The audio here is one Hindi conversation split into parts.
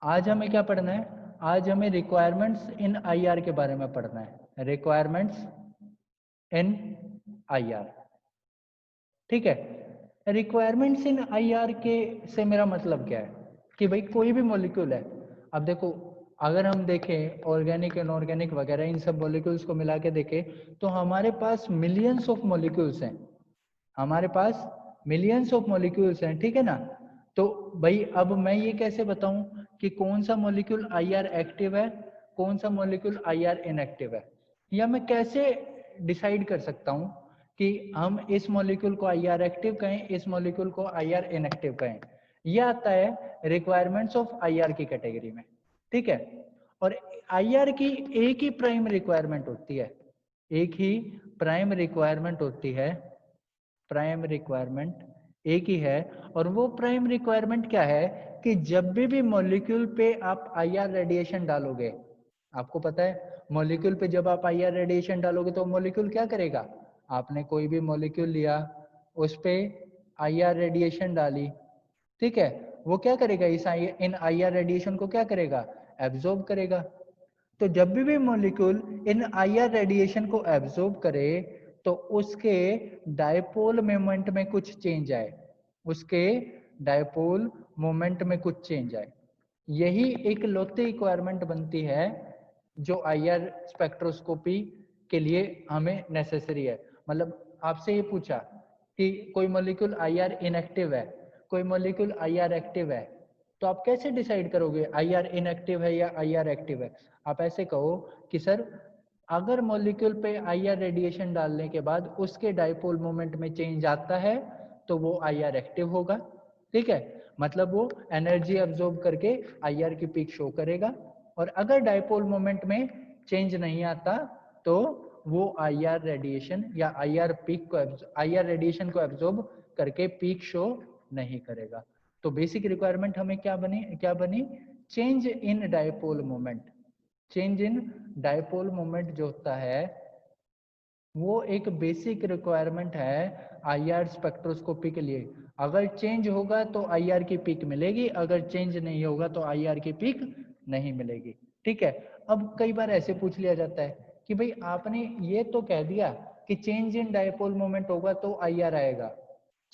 आज हमें क्या पढ़ना है? आज हमें रिक्वायरमेंट्स इन आईआर के बारे में पढ़ना है। रिक्वायरमेंट्स इन आईआर, ठीक है। रिक्वायरमेंट्स इन आईआर के से मेरा मतलब क्या है कि भाई कोई भी मॉलिक्यूल है। अब देखो, अगर हम देखें ऑर्गेनिक इनऑर्गेनिक वगैरह इन सब मॉलिक्यूल्स को मिला के देखें तो हमारे पास मिलियंस ऑफ मॉलिक्यूल्स हैं। हमारे पास मिलियंस ऑफ मॉलिक्यूल्स हैं, ठीक है ना। तो भाई अब मैं ये कैसे बताऊं कि कौन सा मॉलिक्यूल आईआर एक्टिव है, कौन सा मॉलिक्यूल आईआर इनएक्टिव है, या मैं कैसे डिसाइड कर सकता हूं कि हम इस मॉलिक्यूल को आईआर एक्टिव कहें, इस मॉलिक्यूल को आईआर इनएक्टिव कहें। यह आता है रिक्वायरमेंट्स ऑफ आईआर की कैटेगरी में, ठीक है। और आईआर की एक ही प्राइम रिक्वायरमेंट होती है, एक ही प्राइम रिक्वायरमेंट होती है, प्राइम रिक्वायरमेंट एक ही है। और वो प्राइम रिक्वायरमेंट क्या है कि जब भी मॉलिक्यूल पे आप आईआर रेडिएशन डालोगे, आपको पता है मॉलिक्यूल पे जब आप आईआर रेडिएशन डालोगे तो मॉलिक्यूल क्या करेगा। आपने कोई भी मॉलिक्यूल लिया, उस पे आईआर रेडिएशन डाली, ठीक है, वो क्या करेगा, इन आईआर रेडिएशन को क्या करेगा, एब्जॉर्ब करेगा। तो जब भी मॉलिक्यूल इन आईआर रेडिएशन को एब्जॉर्ब करे तो उसके डायपोल मोमेंट में कुछ चेंज आए, उसके डायपोल मोमेंट में कुछ चेंज आए। यही एक लौती रिक्वायरमेंट बनती है जो आईआर स्पेक्ट्रोस्कोपी के लिए हमें नेसेसरी है। मतलब आपसे ये पूछा कि कोई मॉलिक्यूल आईआर इनएक्टिव है, कोई मॉलिक्यूल आईआर एक्टिव है, तो आप कैसे डिसाइड करोगे आईआर इनएक्टिव है या आईआर एक्टिव है। आप ऐसे कहो कि सर अगर मॉलिक्यूल पे आईआर रेडिएशन डालने के बाद उसके डायपोल मोमेंट में चेंज आता है तो वो आईआर एक्टिव होगा, ठीक है। मतलब वो एनर्जी अब्सॉर्ब करके आईआर की पीक शो करेगा। और अगर डायपोल मोमेंट में चेंज नहीं आता तो वो आईआर रेडिएशन या आईआर पीक को आईआर रेडिएशन को एब्सॉर्ब करके पीक शो नहीं करेगा। तो बेसिक रिक्वायरमेंट हमें क्या बनी, change in dipole moment. Change in dipole moment जो होता है वो एक बेसिक रिक्वायरमेंट है आईआर स्पेक्ट्रोस्कोपी के लिए। अगर चेंज होगा तो आईआर की पीक मिलेगी, अगर चेंज नहीं होगा तो आईआर की पीक नहीं मिलेगी, ठीक है। अब कई बार ऐसे पूछ लिया जाता है कि भाई आपने ये तो कह दिया कि चेंज इन डायपोल मोमेंट होगा तो आईआर आएगा,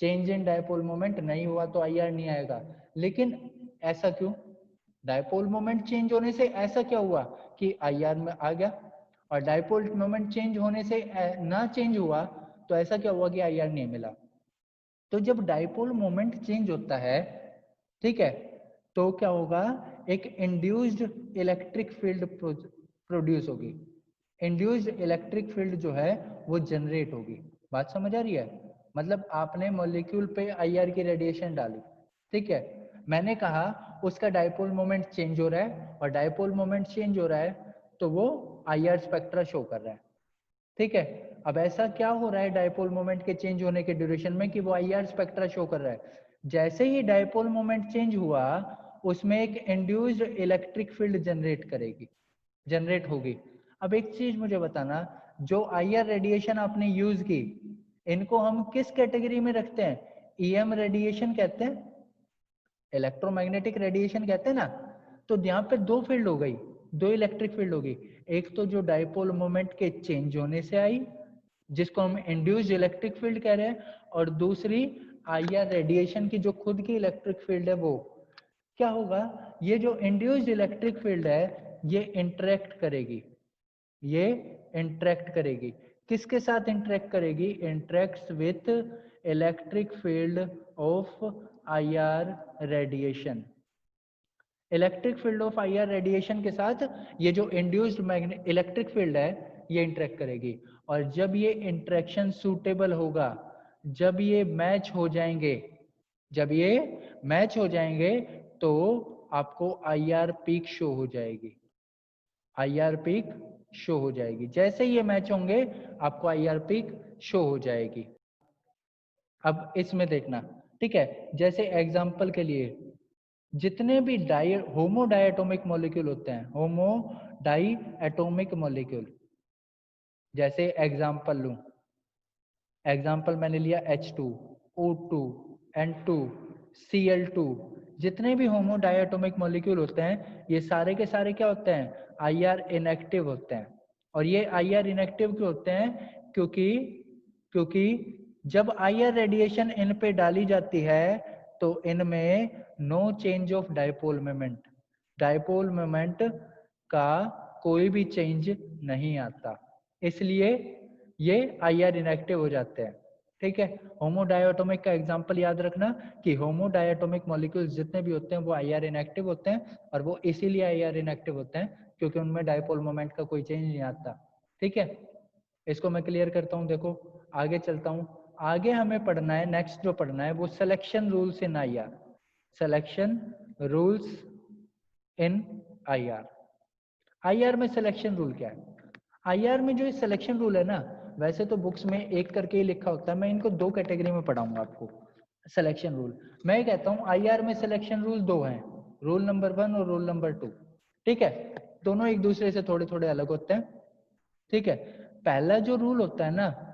चेंज इन डायपोल मोमेंट नहीं हुआ तो आईआर नहीं आएगा, लेकिन ऐसा क्यों, डायपोल मोमेंट चेंज होने से ऐसा क्या हुआ कि आईआर में आ गया, और डायपोल मोमेंट चेंज होने से ना चेंज हुआ तो ऐसा क्या हुआ कि आईआर नहीं मिला। तो जब डायपोल मोमेंट चेंज होता है, ठीक है, तो क्या होगा, एक इंड्यूस्ड इलेक्ट्रिक फील्ड प्रोड्यूस होगी। इंड्यूस्ड इलेक्ट्रिक फील्ड जो है वो जनरेट होगी। बात समझ आ रही है। मतलब आपने मॉलिक्यूल पे आईआर की रेडिएशन डाली, ठीक है, मैंने कहा उसका डायपोल मोमेंट चेंज हो रहा है, और डायपोल मोमेंट चेंज हो रहा है तो वो आईआर स्पेक्ट्रा शो कर रहा है, ठीक है। अब ऐसा क्या हो रहा है डायपोल मोमेंट के चेंज होने के ड्यूरेशन में कि वो आईआर स्पेक्ट्रा शो कर रहा है। जैसे ही डायपोल मोमेंट चेंज हुआ उसमें एक इंड्यूस्ड इलेक्ट्रिक फील्ड जनरेट होगी। अब एक चीज मुझे बताना, जो आईआर रेडिएशन आपने यूज की इनको हम किस कैटेगरी में रखते हैं, ईएम रेडिएशन कहते हैं, इलेक्ट्रोमैग्नेटिक रेडिएशन कहते हैं ना। तो यहाँ पे दो फील्ड हो गई, दो इलेक्ट्रिक फील्ड होगी। एक तो जो डायपोल मोमेंट के चेंज होने से आई जिसको हम इंड्यूस्ड इलेक्ट्रिक फील्ड कह रहे हैं, और दूसरी आईआर रेडिएशन की जो खुद की इलेक्ट्रिक फील्ड है वो। क्या होगा, ये जो इंड्यूस्ड इलेक्ट्रिक फील्ड है ये इंटरेक्ट करेगी, ये इंटरेक्ट करेगी किसके साथ इंटरेक्ट करेगी, interacts with electric field of IR radiation. Electric field of IR radiation के साथ ये जो इंड्यूस्ड इलेक्ट्रिक फील्ड है ये इंटरेक्ट करेगी। और जब ये इंटरेक्शन सूटेबल होगा, जब ये मैच हो जाएंगे, जब ये मैच हो जाएंगे तो आपको आईआर पीक शो हो जाएगी, आईआर पीक शो हो जाएगी। जैसे ये मैच होंगे आपको आईआर पीक शो हो जाएगी। अब इसमें देखना, ठीक है, जैसे एग्जांपल के लिए जितने भी होमो डायटोमिक मॉलिक्यूल होते हैं, होमो डाई एटोमिक मॉलिक्यूल, जैसे एग्जांपल लूं, एग्जांपल मैंने लिया H2, O2, N2, Cl2। जितने भी होमो डायटोमिक मॉलिक्यूल होते हैं ये सारे के सारे क्या होते हैं, आईआर इनएक्टिव होते हैं। और ये आईआर इनएक्टिव क्यों होते हैं, क्योंकि जब आईआर रेडिएशन इन पे डाली जाती है तो इनमें no change of dipole moment, dipole moment का कोई भी चेंज नहीं आता, इसलिए ये आईआर इनएक्टिव हो जाते हैं। ठीक है, होमोडायटोमिक का एग्जांपल याद रखना कि होमोडायटोमिक मॉलिक्यूल्स जितने भी होते हैं वो आईआर इनएक्टिव होते हैं, और वो इसीलिए आईआर इनएक्टिव होते हैं क्योंकि उनमें डायपोल मोमेंट का कोई चेंज नहीं आता। ठीक है, इसको मैं क्लियर करता हूं। देखो आगे चलता हूं, आगे हमें पढ़ना है, नेक्स्ट जो पढ़ना है वो selection rules in IR, selection rules in IR. IR में सिलेक्शन रूल क्या है? आईआर में जो सिलेक्शन रूल है ना, वैसे तो बुक्स में एक करके ही लिखा होता है, मैं इनको दो कैटेगरी में पढ़ाऊंगा आपको। सिलेक्शन रूल मैं ये कहता हूँ आईआर में सिलेक्शन रूल दो हैं, रूल नंबर 1 और रूल नंबर 2। ठीक है, दोनों एक दूसरे से थोड़े थोड़े अलग होते हैं। ठीक है, पहला जो रूल होता है ना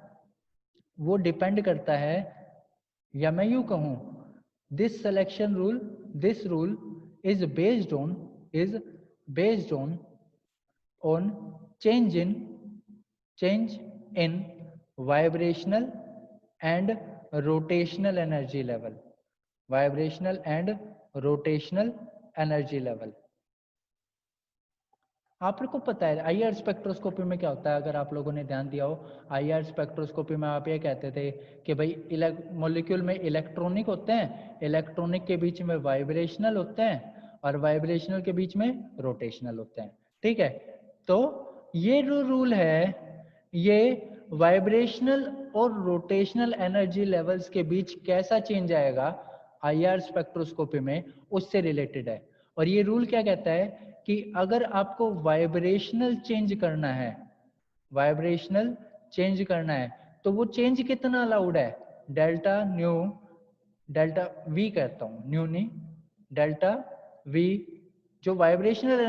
वो डिपेंड करता है, या मैं यूं कहूं this selection rule, this rule is based on change in vibrational and rotational energy level, vibrational and rotational energy level। आपको पता है आईआर स्पेक्ट्रोस्कोपी में क्या होता है, अगर आप लोगों ने ध्यान दिया हो, आईआर स्पेक्ट्रोस्कोपी में आप ये कहते थे कि भाई मॉलिक्यूल में इलेक्ट्रॉनिक होते हैं, इलेक्ट्रॉनिक के बीच में वाइब्रेशनल होते हैं और वाइब्रेशनल के बीच में रोटेशनल होते हैं। ठीक है, तो ये जो रूल है ये वाइब्रेशनल और रोटेशनल एनर्जी लेवल्स के बीच कैसा चेंज आएगा आईआर स्पेक्ट्रोस्कोपी में उससे रिलेटेड है। और ये रूल क्या कहता है कि अगर आपको वाइब्रेशनल चेंज करना है, वाइब्रेशनल चेंज करना है तो वो चेंज कितना अलाउड है, डेल्टा न्यू, डेल्टा वी कहता हूं, न्यू नहीं, डेल्टा वी जो वाइब्रेशनल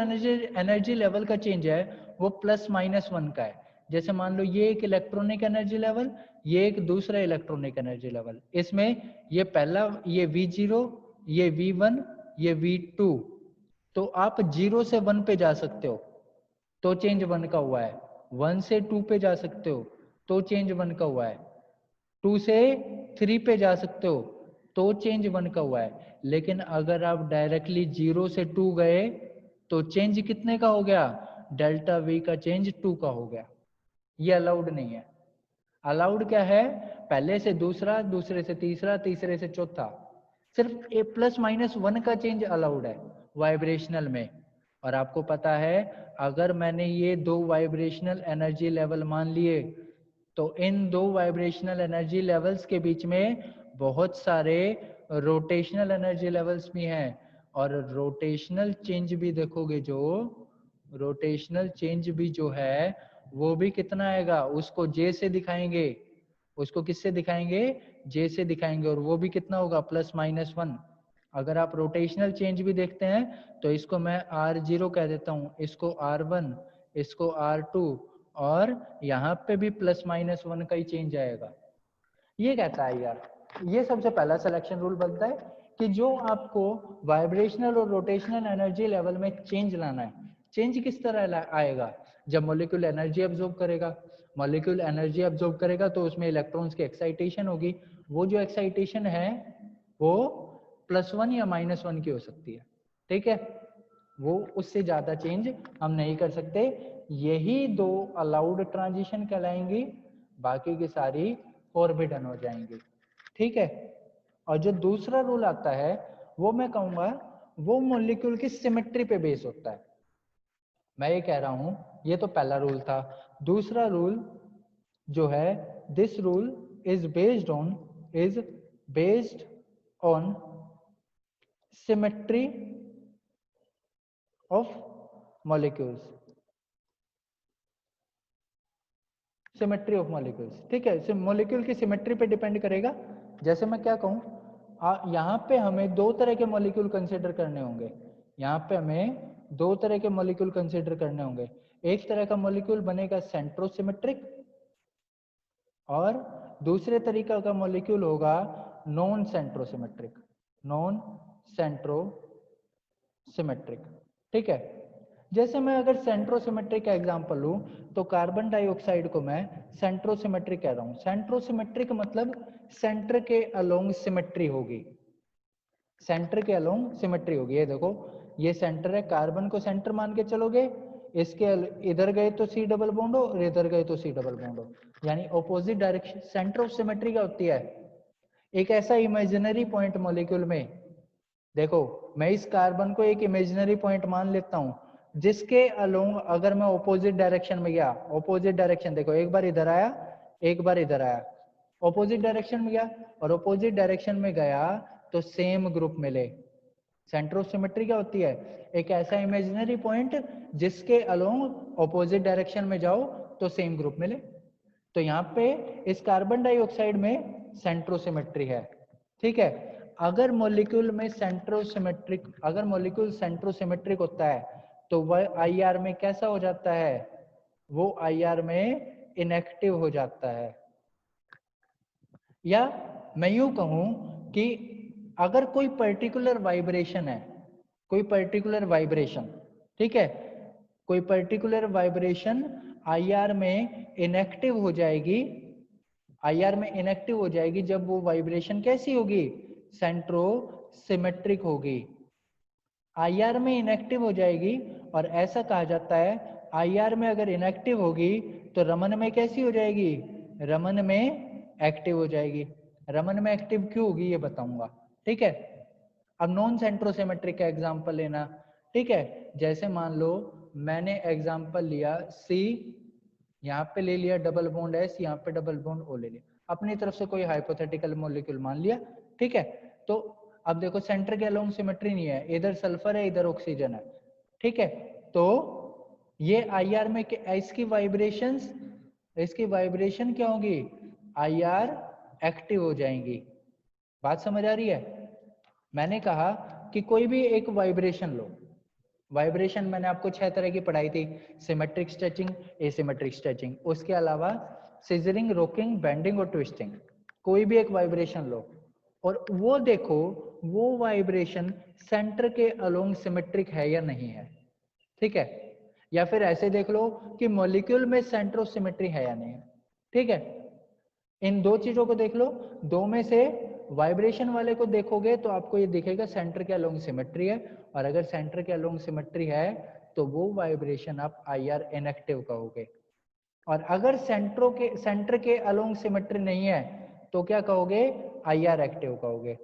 एनर्जी लेवल का चेंज है वो +-1 का है। जैसे मान लो ये एक इलेक्ट्रॉनिक एनर्जी लेवल, ये एक दूसरा इलेक्ट्रॉनिक एनर्जी लेवल, इसमें ये पहला ये V0, ये V1, ये V2, तो आप 0 से 1 पे जा सकते हो तो चेंज 1 का हुआ है, 1 से 2 पे जा सकते हो तो चेंज 1 का हुआ है, 2 से 3 पे जा सकते हो तो चेंज 1 का हुआ है। लेकिन अगर आप डायरेक्टली 0 से 2 गए तो चेंज कितने का हो गया, डेल्टा वी का चेंज 2 का हो गया। ये अलाउड नहीं है। अलाउड क्या है, पहले से दूसरा, दूसरे से तीसरा, तीसरे से चौथा, सिर्फ +-1 का चेंज अलाउड है वाइब्रेशनल में। और आपको पता है अगर मैंने ये दो वाइब्रेशनल एनर्जी लेवल मान लिए तो इन दो वाइब्रेशनल एनर्जी लेवल्स के बीच में बहुत सारे रोटेशनल एनर्जी लेवल्स भी हैं, और रोटेशनल चेंज भी देखोगे, जो रोटेशनल चेंज भी जो है वो भी कितना आएगा, उसको जे से दिखाएंगे, उसको किससे दिखाएंगे, जे से दिखाएंगे, और वो भी कितना होगा, +-1। अगर आप रोटेशनल चेंज भी देखते हैं तो इसको मैं R0 कह देता हूं, इसको R1, इसको R2, और यहाँ पे भी +-1 का ही चेंज आएगा। ये कहता है यार, ये सबसे पहला सिलेक्शन रूल बनता है कि जो आपको वाइब्रेशनल और रोटेशनल एनर्जी लेवल में चेंज लाना है, चेंज किस तरह आएगा, जब मॉलिक्यूल एनर्जी एब्जॉर्ब करेगा, मॉलिक्यूल एनर्जी एब्जॉर्ब करेगा तो उसमें इलेक्ट्रॉन्स की एक्साइटेशन होगी, वो जो एक्साइटेशन है वो +1 या -1 की हो सकती है। ठीक है, वो उससे ज्यादा चेंज हम नहीं कर सकते। यही दो अलाउड ट्रांजिशन कहलाएंगी, बाकी की सारी फॉरबिडन हो जाएंगी। ठीक है, और जो दूसरा रूल आता है वो मैं कहूंगा वो मॉलिक्यूल की सिमेट्री पे बेस होता है। मैं ये कह रहा हूं ये तो पहला रूल था। दूसरा रूल जो है, this rule is based on symmetry of molecules, symmetry of molecules. ठीक है, मॉलिक्यूल की सिमेट्री पे डिपेंड करेगा। जैसे मैं क्या कहूं, यहाँ पे हमें दो तरह के मॉलिक्यूल कंसीडर करने होंगे, यहाँ पे हमें दो तरह के मॉलिक्यूल कंसीडर करने होंगे। एक तरह का मॉलिक्यूल बनेगा सेंट्रोसिमेट्रिक, और दूसरे तरीका का मॉलिक्यूल होगा नॉन सेंट्रोसिमेट्रिक, नॉन सेंट्रोसिमेट्रिक। ठीक है, जैसे मैं अगर सेंट्रोसिमेट्रिक का एग्जांपल लूं तो कार्बन डाइऑक्साइड को मैं सेंट्रोसिमेट्रिक कह रहा हूं। सेंट्रोसिमेट्रिक मतलब सेंटर के अलोंग सिमेट्री होगी, सेंटर के अलोंग सिमेट्री होगी। ये देखो, ये सेंटर है, कार्बन को सेंटर मान के चलोगे, इसके इधर गए तो सी डबल बॉन्ड हो और इधर गए तो सी डबल बॉन्ड हो, यानी opposite direction. Centre of symmetry क्या होती है? एक ऐसा इमेजिनरी पॉइंट मॉलिक्यूल में, देखो मैं इस कार्बन को एक इमेजिनरी पॉइंट मान लेता हूं जिसके अलोंग अगर मैं ऑपोजिट डायरेक्शन में गया, ऑपोजिट डायरेक्शन देखो, एक बार इधर आया एक बार इधर आया, ऑपोजिट डायरेक्शन में गया और ऑपोजिट डायरेक्शन में गया तो सेम ग्रुप मिले। सेंटर ऑफ सिमेट्री क्या होती है? एक ऐसा इमेजिनरी पॉइंट जिसके अलोंग ऑपोजिट डायरेक्शन में जाओ तो सेम ग्रुप मिले। तो यहाँ पे इस कार्बन डाइऑक्साइड में सेंट्रोसिमेट्री है। ठीक है, अगर मॉलिक्यूल में सेंट्रोसिमेट्रिक, अगर मॉलिक्यूल सेंट्रोसिमेट्रिक होता है तो वह आईआर में कैसा हो जाता है? वो आईआर में इनएक्टिव हो जाता है। या मैं यूं कहूं कि अगर कोई पर्टिकुलर वाइब्रेशन है, कोई पर्टिकुलर वाइब्रेशन, ठीक है, कोई पर्टिकुलर वाइब्रेशन आईआर में इनएक्टिव हो जाएगी, आईआर में इनएक्टिव हो जाएगी जब वो वाइब्रेशन कैसी होगी? सेंट्रोसिमेट्रिक होगी। आईआर में इनएक्टिव हो जाएगी और ऐसा कहा जाता है आईआर में अगर इनएक्टिव होगी तो रमन में कैसी हो जाएगी? रमन में एक्टिव हो जाएगी। रमन में एक्टिव क्यों होगी ये बताऊंगा। ठीक है, अब नॉन सेंट्रोसिमेट्रिक का एग्जांपल लेना। ठीक है, जैसे मान लो मैंने एग्जांपल लिया सी, यहाँ पे ले लिया डबल बॉन्ड एस, यहाँ पे डबल बॉन्ड ओ ले लिया, अपनी तरफ से कोई हाइपोथेटिकल मॉलिक्यूल मान लिया। ठीक है, तो अब देखो सेंटर के अलोंग सिमेट्री नहीं है, इधर सल्फर है इधर ऑक्सीजन है। ठीक है, तो ये आईआर में इसकी वाइब्रेशंस, इसकी वाइब्रेशन क्या होगी? आईआर एक्टिव हो जाएंगी। बात समझ आ रही है? मैंने कहा कि कोई भी एक वाइब्रेशन लो, वाइब्रेशन मैंने आपको 6 तरह की पढ़ाई थी, सिमेट्रिक स्ट्रेचिंग, एसिमेट्रिक स्ट्रेचिंग, उसके अलावा सीजरिंग, रॉकिंग, बेंडिंग और ट्विस्टिंग। कोई भी एक वाइब्रेशन लो और वो देखो वो वाइब्रेशन सेंटर के अलोंग सिमेट्रिक है या नहीं है। ठीक है, या फिर ऐसे देख लो कि मॉलिक्यूल में सेंटर ऑफ सिमेट्री है या नहीं है। ठीक है, इन दो चीजों को देख लो, दो में से वाइब्रेशन वाले को देखोगे तो आपको ये दिखेगा सेंटर के अलोंग सिमेट्री है, और अगर सेंटर के अलोंग सिमेट्री है तो वो वाइब्रेशन आप आईआर इनएक्टिव कहोगे। और अगर सेंटर के अलोंग सिमेट्री नहीं है तो क्या कहोगे? आईआर एक्टिव कहोगे।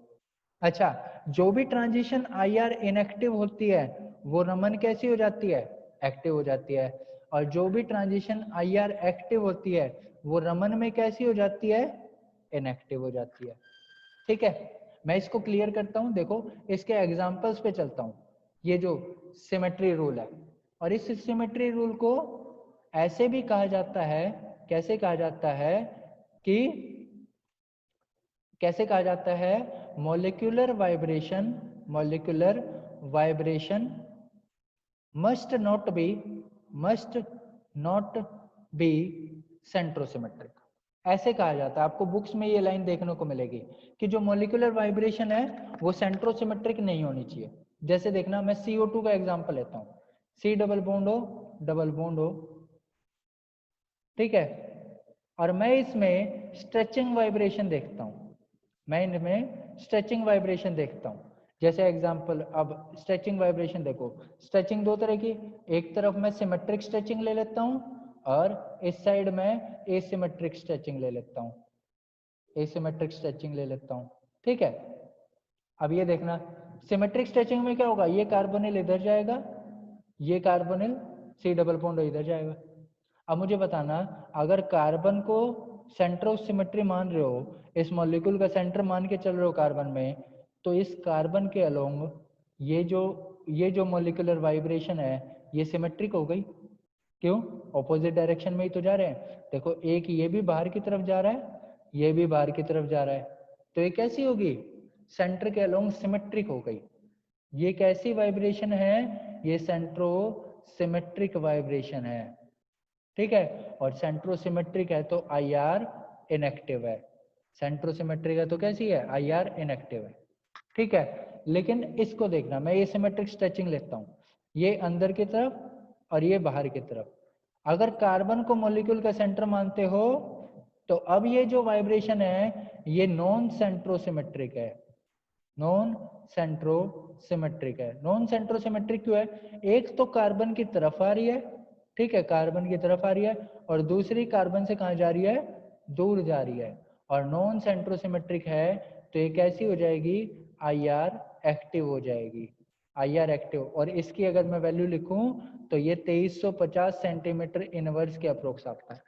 अच्छा, जो भी ट्रांजिशन आईआर इनएक्टिव होती है वो रमन कैसी हो जाती है? एक्टिव हो जाती है। और जो भी ट्रांजिशन आईआर एक्टिव होती है वो रमन में कैसी हो जाती है? इनएक्टिव हो जाती है। ठीक है, मैं इसको क्लियर करता हूं, देखो इसके एग्जांपल्स पे चलता हूं। ये जो सिमेट्री रूल है, और इस सिमेट्री रूल को ऐसे भी कहा जाता है, कैसे कहा जाता है कि, कैसे कहा जाता है? Molecular vibration, molecular vibration must not be centrosymmetric, ऐसे कहा जाता है। आपको बुक्स में ये लाइन देखने को मिलेगी कि जो मॉलिक्यूलर वाइब्रेशन है वो सेंट्रोसिमेट्रिक नहीं होनी चाहिए। जैसे देखना, मैं CO2 का एग्जांपल लेता हूँ, C डबल बॉन्ड हो, डबल बॉन्ड हो, ठीक है, और मैं इसमें स्ट्रेचिंग वाइब्रेशन देखता हूँ, मैं इनमें स्ट्रेचिंग वाइब्रेशन देखता हूँ। जैसे एग्जांपल, अब स्ट्रेचिंग वाइब्रेशन देखो, स्ट्रेचिंग दो तरह की, एक तरफ मैं सिमेट्रिक स्ट्रेचिंग ले लेता हूँ और इस साइड में एसिमेट्रिक स्ट्रेचिंग ले लेता हूँ, एसिमेट्रिक स्ट्रेचिंग ले लेता हूँ। ठीक है, अब ये देखना, सिमेट्रिक स्ट्रेचिंग में क्या होगा? ये कार्बोनिल इधर जाएगा, ये कार्बोनिल C डबल बॉन्ड इधर जाएगा। अब मुझे बताना, अगर कार्बन को सेंटर ऑफ सिमेट्री मान रहे हो, इस मॉलिक्यूल का सेंटर मान के चल रहे हो कार्बन में, तो इस कार्बन के अलोंग ये जो मॉलिक्यूलर वाइब्रेशन है ये सिमेट्रिक हो गई। क्यों? ऑपोजिट डायरेक्शन में ही तो जा रहे हैं। देखो, एक ये भी बाहर की तरफ जा रहा है, ये भी बाहर की तरफ जा रहा है, तो ये कैसी होगी? सेंटर के अलोंग सिमेट्रिक हो गई। ये कैसी वाइब्रेशन है? ये सेंट्रोसिमेट्रिक वाइब्रेशन है। ठीक है, और सेंट्रोसिमेट्रिक है तो आईआर इनएक्टिव है, सेंट्रोसिमेट्रिक है तो कैसी है? आईआर इनएक्टिव है। ठीक है, लेकिन इसको देखना, मैं ये सिमेट्रिक स्ट्रेचिंग लेता हूँ, ये अंदर की तरफ और ये बाहर की तरफ। अगर कार्बन को मॉलिक्यूल का सेंटर मानते हो तो अब ये जो वाइब्रेशन है ये नॉन सेंट्रोसिमेट्रिक है, नॉन सेंट्रोसिमेट्रिक है। नॉन सेंट्रोसिमेट्रिक क्यों है? एक तो कार्बन की तरफ आ रही है, ठीक है, कार्बन की तरफ आ रही है, और दूसरी कार्बन से कहाँ जा रही है? दूर जा रही है। और नॉन सेंट्रोसिमेट्रिक है तो ये कैसी हो जाएगी? IR एक्टिव हो जाएगी, IR एक्टिव। और इसकी अगर मैं वैल्यू लिखूं तो ये 2350 सेंटीमीटर इनवर्स के अप्रोक्स आता है।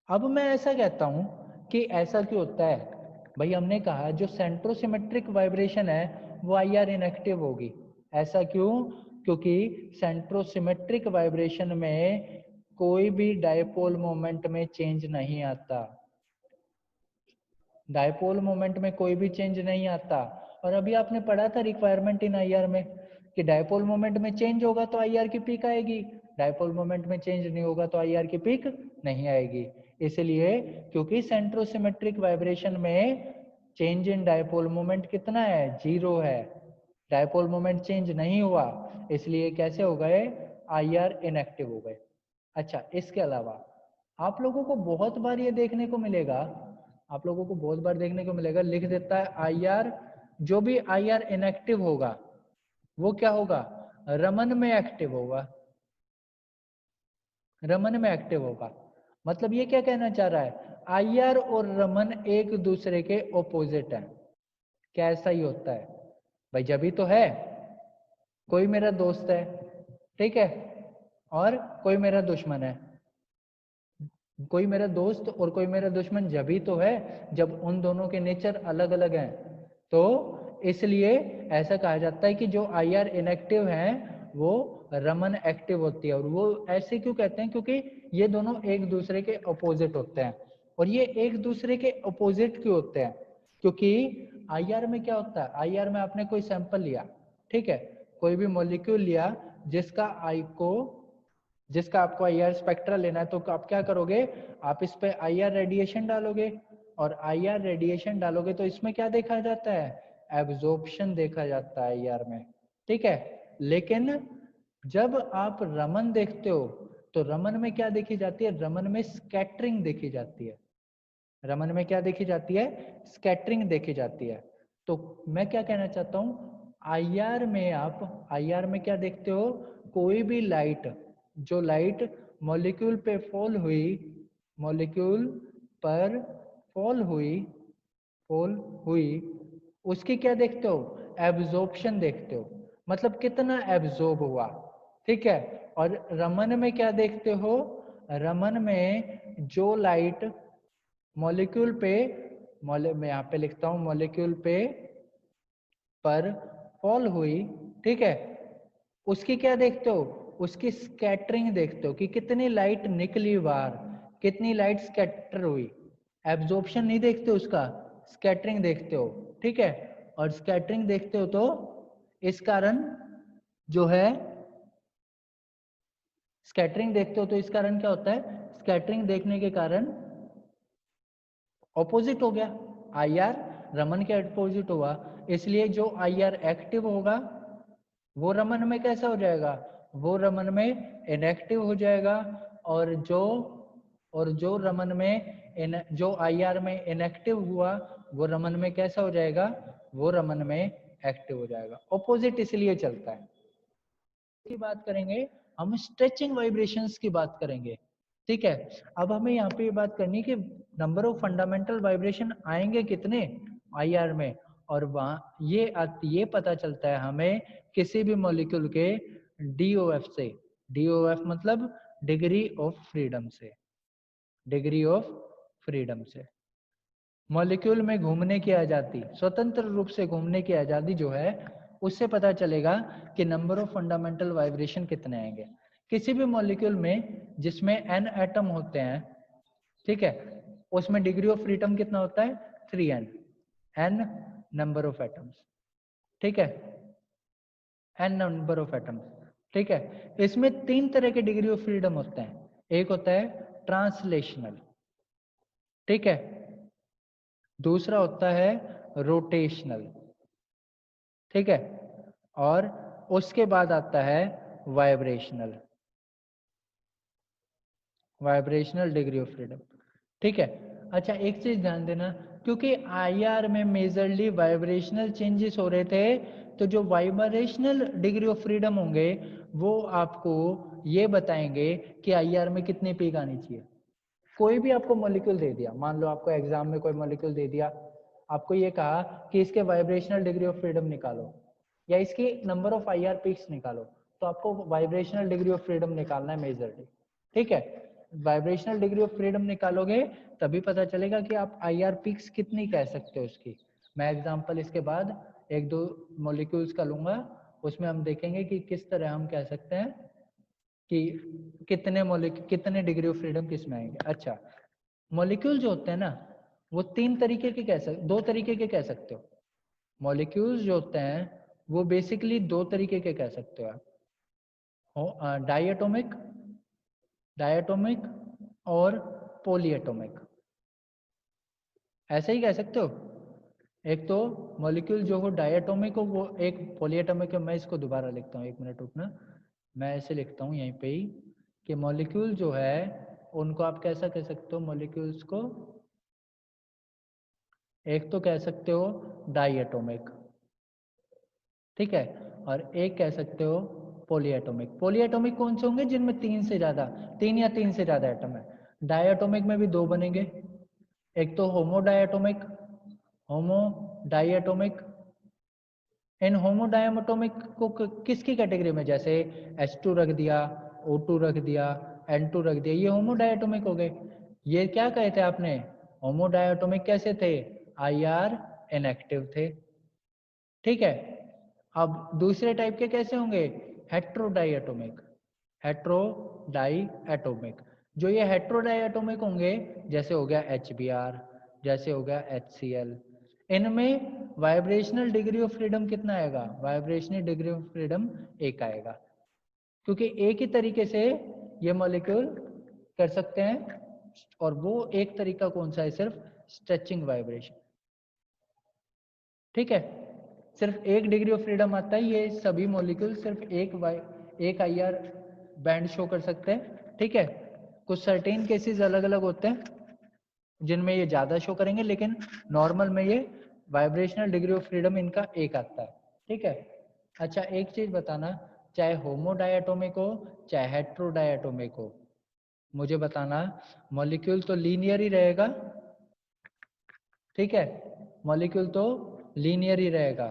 अब मैं ऐसा कहता हूं कि ऐसा क्यों होता है भाई? हमने कहा जो सेंट्रोसिमेट्रिक वाइब्रेशन है वो IR इनएक्टिव होगी। ऐसा क्यों? क्योंकि सेंट्रोसिमेट्रिक वाइब्रेशन में कोई भी डायपोल मोमेंट में चेंज नहीं आता, डायपोल मोमेंट में कोई भी चेंज नहीं आता। और अभी आपने पढ़ा था रिक्वायरमेंट इन IR में कि डायपोल मोमेंट में चेंज होगा तो IR की पीक आएगी, डायपोल मोमेंट में चेंज नहीं होगा तो IR की पीक नहीं आएगी। इसलिए क्योंकि सेंट्रोसिमेट्रिक वाइब्रेशन में चेंज इन डायपोल मोमेंट कितना है? 0 है। डायपोल मोमेंट चेंज नहीं हुआ, इसलिए कैसे हो गए? IR इनएक्टिव हो गए। अच्छा, इसके अलावा आप लोगों को बहुत बार ये देखने को मिलेगा, आप लोगों को बहुत बार देखने को मिलेगा, लिख देता है IR, जो भी IR इनएक्टिव होगा वो क्या होगा? रमन में एक्टिव होगा, रमन में एक्टिव होगा। मतलब ये क्या कहना चाह रहा है? IR और रमन एक दूसरे के ऑपोजिट है। क्या ऐसा ही होता है भाई? जब भी तो है, कोई मेरा दोस्त है, ठीक है, और कोई मेरा दुश्मन है, कोई मेरा दोस्त और कोई मेरा दुश्मन जब ही तो है जब उन दोनों के नेचर अलग अलग हैं। तो इसलिए ऐसा कहा जाता है कि जो IR इनएक्टिव हैं वो रमन एक्टिव होती है। और वो ऐसे क्यों कहते हैं? क्योंकि ये दोनों एक दूसरे के अपोजिट होते हैं। और ये एक दूसरे के अपोजिट क्यों होते हैं? क्योंकि IR में क्या होता है? IR में आपने कोई सैंपल लिया, ठीक है, कोई भी मॉलिक्यूल लिया जिसका आपको IR स्पेक्ट्रा लेना है, तो आप क्या करोगे? आप इस पे IR रेडिएशन डालोगे, और IR रेडिएशन डालोगे तो इसमें क्या देखा जाता है? एब्जॉर्प्शन देखा जाता है IR में, ठीक है। लेकिन जब आप रमन देखते हो तो रमन में क्या देखी जाती है? रमन में स्कैटरिंग देखी जाती है। रमन में क्या देखी जाती है? स्कैटरिंग देखी जाती है। तो मैं क्या कहना चाहता हूँ, IR में क्या देखते हो? कोई भी लाइट, जो लाइट मॉलिक्यूल पे फॉल हुई, मॉलिक्यूल पर फॉल हुई, उसकी क्या देखते हो? एब्जॉर्प्शन देखते हो, मतलब कितना एब्जॉर्ब हुआ, ठीक है। और रमन में क्या देखते हो? रमन में जो लाइट मॉलिक्यूल पे, मैं यहाँ पे लिखता हूँ, मॉलिक्यूल पे पर फॉल हुई, ठीक है, उसकी क्या देखते हो? उसकी स्कैटरिंग देखते हो कि कितनी लाइट निकली बाहर, कितनी लाइट स्कैटर हुई। एब्जॉर्प्शन नहीं देखते उसका, स्कैटरिंग देखते हो, ठीक है। और स्कैटरिंग देखते हो तो इस कारण जो है, स्कैटरिंग देखते हो तो इस कारण क्या होता है? स्कैटरिंग देखने के कारण ऑपोजिट हो गया, IR रमन के अपोजिट हुआ, इसलिए जो IR एक्टिव होगा वो रमन में कैसा हो जाएगा? वो रमन में इनएक्टिव हो जाएगा। और जो रमन में जो IR में इनएक्टिव हुआ वो रमन में कैसा हो जाएगा? वो रमन में एक्टिव हो जाएगा। ऑपोजिट इसलिए चलता है। की बात करेंगे, हम स्ट्रेचिंग वाइब्रेशंस की बात करेंगे, ठीक है। अब हमें यहाँ पे ये बात करनी कि नंबर ऑफ फंडामेंटल वाइब्रेशन आएंगे कितने IR में, और वहाँ ये पता चलता है हमें किसी भी मॉलिक्यूल के DOF से। DOF मतलब डिग्री ऑफ फ्रीडम से, डिग्री ऑफ फ्रीडम से। मॉलिक्यूल में घूमने की आज़ादी, स्वतंत्र रूप से घूमने की आज़ादी जो है, उससे पता चलेगा कि नंबर ऑफ फंडामेंटल वाइब्रेशन कितने आएंगे किसी भी मॉलिक्यूल में जिसमें n एटम होते हैं, ठीक है, उसमें डिग्री ऑफ फ्रीडम कितना होता है? 3n, n number of atoms, ठीक है, n नंबर ऑफ एटम्स, ठीक है। इसमें 3 तरह के डिग्री ऑफ फ्रीडम होते हैं। एक होता है ट्रांसलेशनल, ठीक है, दूसरा होता है रोटेशनल, ठीक है, और उसके बाद आता है vibrational, vibrational degree of freedom, ठीक है। अच्छा एक चीज ध्यान देना, क्योंकि आईआर में मेजरली वाइब्रेशनल चेंजेस हो रहे थे, तो जो वाइब्रेशनल डिग्री ऑफ फ्रीडम होंगे वो आपको ये बताएंगे कि आईआर में कितनी पीक आनी चाहिए। कोई भी आपको मॉलिक्यूल दे दिया, मान लो आपको एग्जाम में कोई मॉलिक्यूल दे दिया, आपको ये कहा कि इसके वाइब्रेशनल डिग्री ऑफ फ्रीडम निकालो या इसकी नंबर ऑफ आईआर पीक्स निकालो, तो आपको वाइब्रेशनल डिग्री ऑफ फ्रीडम निकालना है मेजरली, ठीक है। वाइब्रेशनल डिग्री ऑफ फ्रीडम निकालोगे तभी पता चलेगा कि आप आईआर पीक्स कितनी कह सकते हो उसकी। मैं एग्जांपल इसके बाद एक दो मॉलिक्यूल्स का लूंगा, उसमें हम देखेंगे कि किस तरह हम कह सकते हैं कि कितने डिग्री ऑफ फ्रीडम किस में आएंगे। अच्छा, मॉलिक्यूल जो होते हैं ना वो तीन तरीके के दो तरीके के कह सकते हो। मॉलिक्यूल्स जो होते हैं वो बेसिकली दो तरीके के कह सकते हो आप, डायटोमिक, डायटोमिक और पॉलीएटोमिक, ऐसे ही कह सकते हो। एक तो मॉलिक्यूल जो हो डायटोमिक हो वो एक पॉलीएटोमिक है। मैं इसको दोबारा लिखता हूँ, एक मिनट रुकना, मैं ऐसे लिखता हूँ यहीं पे ही कि मॉलिक्यूल जो है उनको आप कैसा कह सकते हो, मॉलिक्यूल्स को एक तो कह सकते हो डायटोमिक, ठीक है, और एक कह सकते हो पॉलीएटोमिक। पॉलीएटोमिक कौन से होंगे, जिनमें तीन या तीन से ज्यादा एटम है। डायटोमिक में भी दो बनेंगे, एक तो होमो डायटोमिक, होमो डायटोमिक। इन होमो डायटोमिक को किसकी कैटेगरी में, जैसे H2 रख दिया, O2 रख दिया, N2 रख दिया, ये होमो डायटोमिक हो गए। ये क्या कहे थे आपने, होमो डायटोमिक कैसे थे, IR इनएक्टिव थे, ठीक है। अब दूसरे टाइप के कैसे होंगे, हेट्रोडाइएटोमिक, हेट्रोडाइएटोमिक। जो ये हेट्रोडाइएटोमिक होंगे, जैसे हो गया HBr, जैसे हो गया HCl, इनमें वाइब्रेशनल डिग्री ऑफ फ्रीडम कितना आएगा, वाइब्रेशनल डिग्री ऑफ फ्रीडम एक आएगा, क्योंकि एक ही तरीके से ये मॉलिक्यूल कर सकते हैं। और वो एक तरीका कौन सा है, सिर्फ स्ट्रेचिंग वाइब्रेशन, ठीक है। सिर्फ एक डिग्री ऑफ फ्रीडम आता है, ये सभी मॉलिक्यूल सिर्फ एक आईआर बैंड शो कर सकते हैं, ठीक है। कुछ सर्टेन केसेस अलग अलग होते हैं जिनमें ये ज्यादा शो करेंगे, लेकिन नॉर्मल में ये वाइब्रेशनल डिग्री ऑफ फ्रीडम इनका एक आता है, ठीक है। अच्छा एक चीज बताना, चाहे होमोडायटोमिक हो चाहे हेट्रोडायटोमिक हो, मुझे बताना मॉलिक्यूल तो लीनियर ही रहेगा, ठीक है, मॉलिक्यूल तो लीनियर ही रहेगा,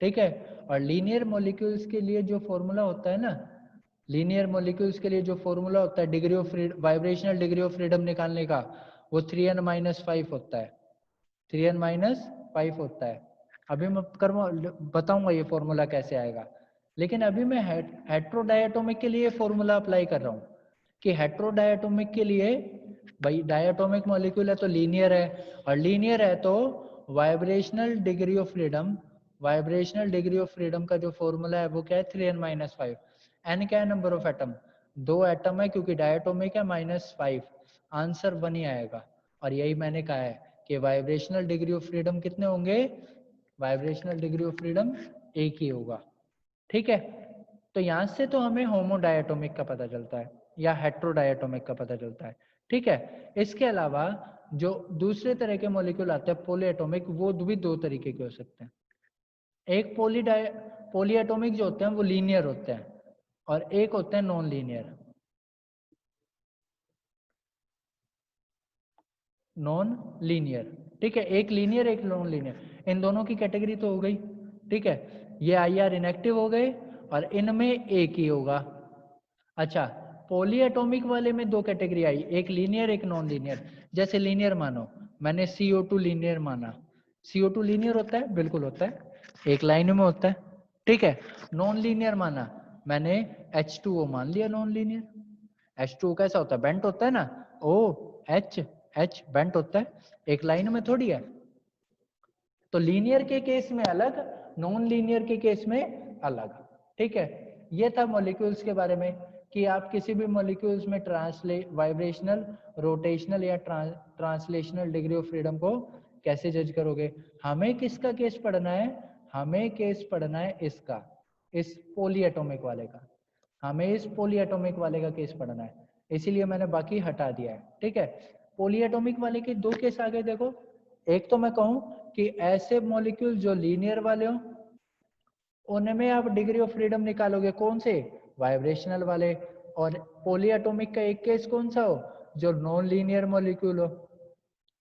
ठीक है। और लीनियर मॉलिक्यूल्स के लिए जो फॉर्मूला होता है ना, लीनियर मॉलिक्यूल्स के लिए जो फॉर्मूला होता है degree of vibrational degree of freedom निकालने का, वो 3n-5 होता है, 3n-5 होता है। अभी मैं बताऊंगा ये फॉर्मूला कैसे आएगा, लेकिन अभी मैं हेट्रोडायटोमिक के लिए फॉर्मूला अप्लाई कर रहा हूँ कि हेट्रोडायटोमिक के लिए भाई डायटोमिक मॉलिक्यूल है तो लीनियर है, और लीनियर है तो vibrational degree of freedom, vibrational degree of freedom का जो फॉर्मूला है वो क्या है, 3n-5। n क्या है, नंबर ऑफ एटम, दो एटम है, क्योंकि डायटोमिक है -5, आंसर 1 ही आएगा। और यही मैंने कहा है कि वाइब्रेशनल डिग्री ऑफ फ्रीडम कितने होंगे, वाइब्रेशनल डिग्री ऑफ फ्रीडम एक ही होगा, ठीक है। तो यहां से तो हमें होमोडायटोमिक का पता चलता है या हेट्रोडायटोमिक का पता चलता है, ठीक है। इसके अलावा जो दूसरे तरह के मॉलिक्यूल आते हैं पॉलीएटोमिक, वो भी दो तरीके के हो सकते हैं। एक पॉलीएटोमिक जो होते हैं वो लीनियर होते हैं, और एक होते हैं नॉन लीनियर, नॉन लीनियर, ठीक है। एक लीनियर एक नॉन लीनियर, इन दोनों की कैटेगरी तो हो गई, ठीक है। ये आईआर इनएक्टिव हो गए और इनमें एक ही होगा। अच्छा, पॉलीएटोमिक वाले में दो कैटेगरी आई, एक लीनियर एक नॉन लीनियर। जैसे लीनियर मानो, मैंने CO2 लीनियर माना, CO2 लीनियर होता है, बिल्कुल होता है, एक लाइन में होता है, ठीक है। नॉन लीनियर माना, मैंने H2O मान लिया नॉन लीनियर। H2O कैसा होता है, बेंट होता है ना, H बेंट होता है, एक लाइन में थोड़ी है। तो लीनियर के केस में अलग, नॉन लीनियर के केस में अलग, ठीक है। ये था मॉलिक्यूल्स के बारे में कि आप किसी भी मॉलिक्यूल्स में वाइब्रेशनल, रोटेशनल या ट्रांसलेशनल डिग्री ऑफ फ्रीडम को कैसे जज करोगे? हमें किसका केस पढ़ना है? हमें केस पढ़ना है इसका, इस पॉली एटॉमिक वाले का। हमें इस पॉली एटॉमिक वाले का केस पढ़ना है, इसीलिए मैंने बाकी हटा दिया है। ठीक है, पॉली एटॉमिक वाले के दो केस आ गए। देखो, एक तो मैं कहूं कि ऐसे मॉलिक्यूल जो लीनियर वाले हो, उनमें आप डिग्री ऑफ फ्रीडम निकालोगे कौन से? वाइब्रेशनल वाले। और पॉली एटॉमिक का एक केस कौन सा हो? जो नॉन लीनियर मॉलिक्यूल हो,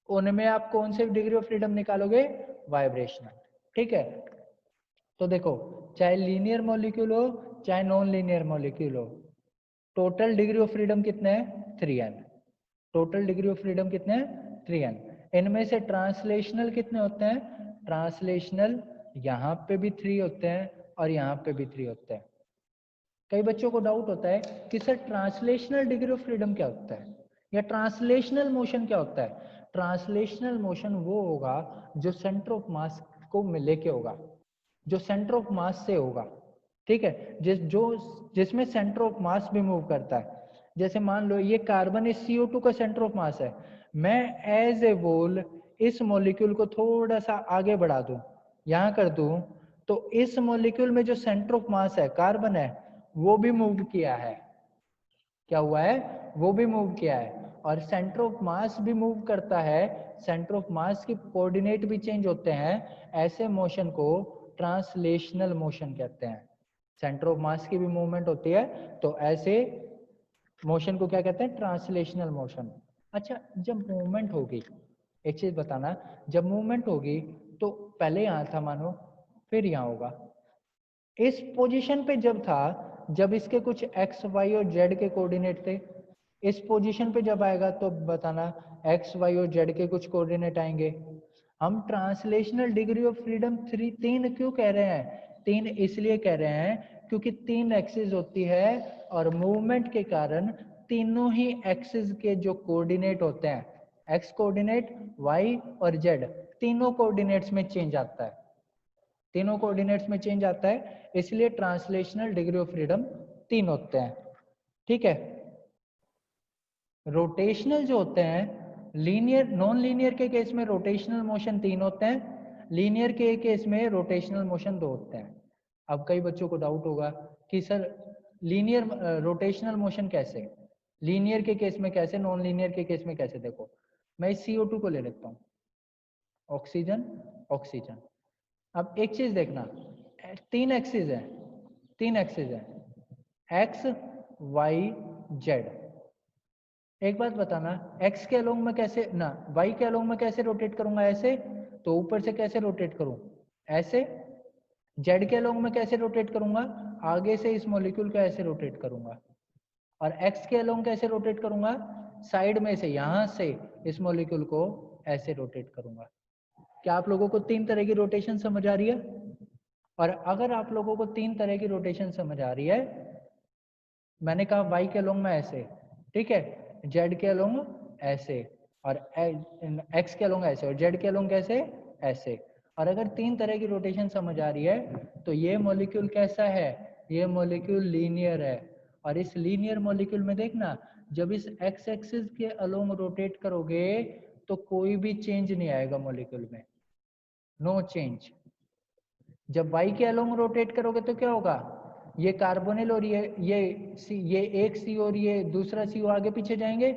उनमें आप कौन से डिग्री ऑफ फ्रीडम निकालोगे? वाइब्रेशनल। ठीक है, तो देखो, चाहे लीनियर मॉलिक्यूल हो चाहे नॉन लीनियर मॉलिक्यूल हो, टोटल डिग्री ऑफ फ्रीडम कितने हैं? 3n। Total degree of freedom कितने हैं? 3n। इनमें से ट्रांसलेशनल कितने होते हैं? ट्रांसलेशनल यहाँ पे भी 3 होते हैं और यहाँ पे भी 3 होते हैं। कई बच्चों को डाउट होता है कि sir translational degree of freedom क्या होता है, या ट्रांसलेशनल मोशन क्या होता है? ट्रांसलेशनल मोशन वो होगा जो सेंटर ऑफ मास को लेके होगा, जो सेंटर ऑफ मास से होगा। ठीक है, जिसमें सेंटर ऑफ मास भी मूव करता है। जैसे मान लो ये कार्बन इस CO2 का सेंटर ऑफ मास है, मैं एज ए होल इस मॉलिक्यूल को थोड़ा सा आगे बढ़ा दूं, यहाँ कर दूं, तो इस मॉलिक्यूल में जो सेंटर ऑफ मास है, कार्बन है, वो भी मूव किया है। क्या हुआ है? वो भी मूव किया है। और सेंटर ऑफ मास भी मूव करता है, सेंटर ऑफ मास के कोऑर्डिनेट भी चेंज होते हैं। ऐसे मोशन को ट्रांसलेशनल मोशन कहते हैं। सेंटर ऑफ मास की भी मूवमेंट होती है, तो ऐसे मोशन को क्या कहते हैं? Translational motion. अच्छा, जब मूवमेंट होगी, एक चीज बताना, जब मूवमेंट होगी तो पहले यहाँ था मानो, फिर यहाँ होगा। इस पोजीशन पे जब था, जब इसके कुछ x, y और z के कोऑर्डिनेट थे, इस पोजीशन पे जब आएगा तो बताना x, y और z के कुछ कोऑर्डिनेट आएंगे। हम ट्रांसलेशनल डिग्री ऑफ फ्रीडम 3 क्यों कह रहे हैं? 3 इसलिए कह रहे हैं क्योंकि 3 एक्सिस होती है और मूवमेंट के कारण तीनों ही एक्सिस के जो कोऑर्डिनेट होते हैं, x कोऑर्डिनेट, y और z, तीनों कोऑर्डिनेट्स में चेंज आता है। तीनों कोऑर्डिनेट्स में चेंज आता है, इसलिए ट्रांसलेशनल डिग्री ऑफ फ्रीडम 3 होते हैं। ठीक है, रोटेशनल जो होते हैं, लीनियर नॉन लीनियर के केस में रोटेशनल मोशन 3 होते हैं, लीनियर के केस में रोटेशनल मोशन 2 होते हैं। अब कई बच्चों को डाउट होगा कि सर लीनियर रोटेशनल मोशन कैसे, लीनियर के केस में कैसे, नॉन लीनियर के केस में कैसे? देखो, मैं इस CO2 को ले लेता हूँ, ऑक्सीजन ऑक्सीजन। अब एक चीज देखना, 3 एक्सिस है, 3 एक्सिस है, x, y, z। एक बात बताना, x के अलोंग में कैसे ना, y के अलोंग में कैसे रोटेट करूंगा? ऐसे, तो ऊपर से कैसे रोटेट करूं? ऐसे। z के अलोंग में कैसे रोटेट करूंगा? आगे से इस मॉलिक्यूल को ऐसे रोटेट करूंगा। और x के अलोंग कैसे रोटेट करूंगा? साइड में से, यहां से इस मॉलिक्यूल को ऐसे रोटेट करूंगा। क्या आप लोगों को 3 तरह की रोटेशन समझ आ रही है? और अगर आप लोगों को 3 तरह की रोटेशन समझ आ रही है, मैंने कहा y के अलोंग में ऐसे, ठीक है, z के अलोंग ऐसे, और x के अलोंग ऐसे, और z के अलोंग कैसे? ऐसे। और अगर 3 तरह की रोटेशन समझ आ रही है, तो ये मॉलिक्यूल कैसा है? ये मॉलिक्यूल लीनियर है। और इस लीनियर मॉलिक्यूल में देखना, जब इस x एक्सिस के अलोंग रोटेट करोगे तो कोई भी चेंज नहीं आएगा मॉलिक्यूल में, नो चेंज। जब y के अलोंग रोटेट करोगे तो क्या होगा? ये कार्बोनिल और ये एक C और ये दूसरा CO आगे पीछे जाएंगे,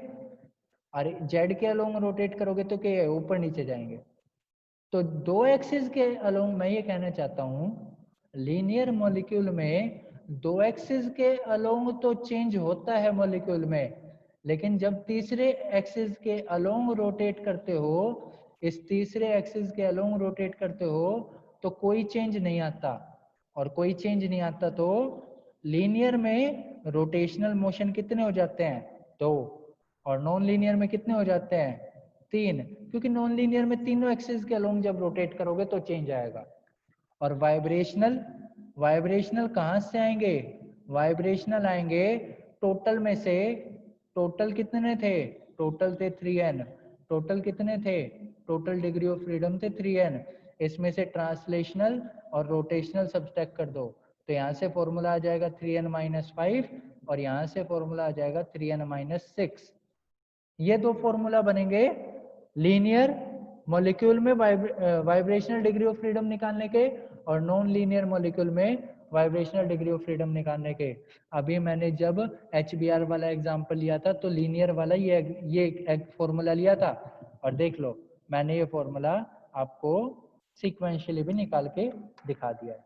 और Z के अलोंग रोटेट करोगे तो क्या ऊपर नीचे जाएंगे। तो 2 एक्सिस के अलोंग मैं ये कहना चाहता हूँ, लीनियर मॉलिक्यूल में 2 एक्सिस के अलोंग तो चेंज होता है मॉलिक्यूल में, लेकिन जब तीसरे एक्सिस के अलोंग रोटेट करते हो, इस तीसरे एक्सिस के अलोंग रोटेट करते हो, तो कोई चेंज नहीं आता। और कोई चेंज नहीं आता तो लीनियर में रोटेशनल मोशन कितने हो जाते हैं? 2। और नॉन लीनियर में कितने हो जाते हैं? 3, क्योंकि नॉन लीनियर में तीनों एक्सिस के अलोंग जब रोटेट करोगे तो चेंज आएगा। और वाइब्रेशनल, वाइब्रेशनल कहाँ से आएंगे? वाइब्रेशनल आएंगे टोटल में से। टोटल कितने थे? टोटल थे 3n। टोटल कितने थे? टोटल डिग्री ऑफ फ्रीडम थे 3n। इसमें से ट्रांसलेशनल और रोटेशनल सब्सट्रैक्ट कर दो, तो यहाँ से फॉर्मूला आ जाएगा 3n-5, और यहाँ से फॉर्मूला आ जाएगा 3n-6। ये 2 फॉर्मूला बनेंगे लीनियर मॉलिक्यूल में वाइब्रेशनल डिग्री ऑफ फ्रीडम निकालने के और नॉन लीनियर मॉलिक्यूल में वाइब्रेशनल डिग्री ऑफ फ्रीडम निकालने के। अभी मैंने जब HBr वाला एग्जांपल लिया था तो लीनियर वाला ये एक फॉर्मूला लिया था, और देख लो मैंने ये फॉर्मूला आपको सीक्वेंशियली भी निकाल के दिखा दिया है।